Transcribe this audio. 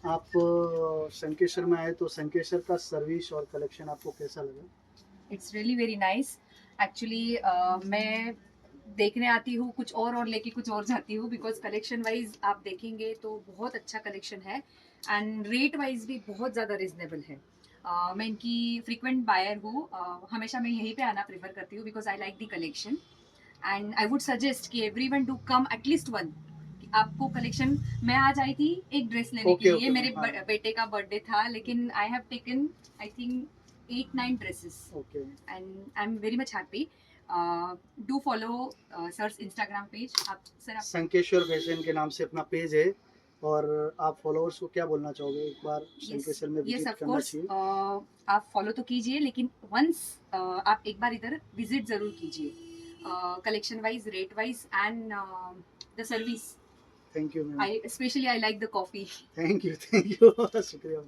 आप संकेश्वर में आए तो संकेश्वर का सर्विस और कलेक्शन आपको कैसा लगा? It's really very nice. Actually मैं देखने आती हूँ कुछ और लेके कुछ और जाती हूँ, बिकॉज कलेक्शन वाइज आप देखेंगे तो बहुत अच्छा कलेक्शन है एंड रेट वाइज भी बहुत ज़्यादा रिजनेबल है। मैं इनकी फ्रीक्वेंट बायर हूँ। हमेशा मैं यहीं पे आना प्रेफर करती हूँ because I like the collection and I would suggest कि everyone do come at least one. आपको कलेक्शन, मैं आज आई थी एक ड्रेस लेने के ओके, लिए, ओके मेरे मैम, हाँ। बेटे का बर्थडे था, लेकिन I have taken I think 8-9 dresses okay. and I'm very much happy. Do follow Sir's Instagram page. आप सर आप संकेश्वर फैशन के नाम से अपना पेज है और आप फॉलोअर्स को क्या बोलना चाहोगे? एक बार यस संकेश्वर में यस विजिट ऑफ करना कोर्स चाहिए। आप फॉलो तो कीजिए, लेकिन वंस आप एक बार इधर विजिट जरूर कीजिए। Collection wise, rate wise and the service, thank you ma'am. I specially I like the coffee. Thank you, thank you. शुक्रिया।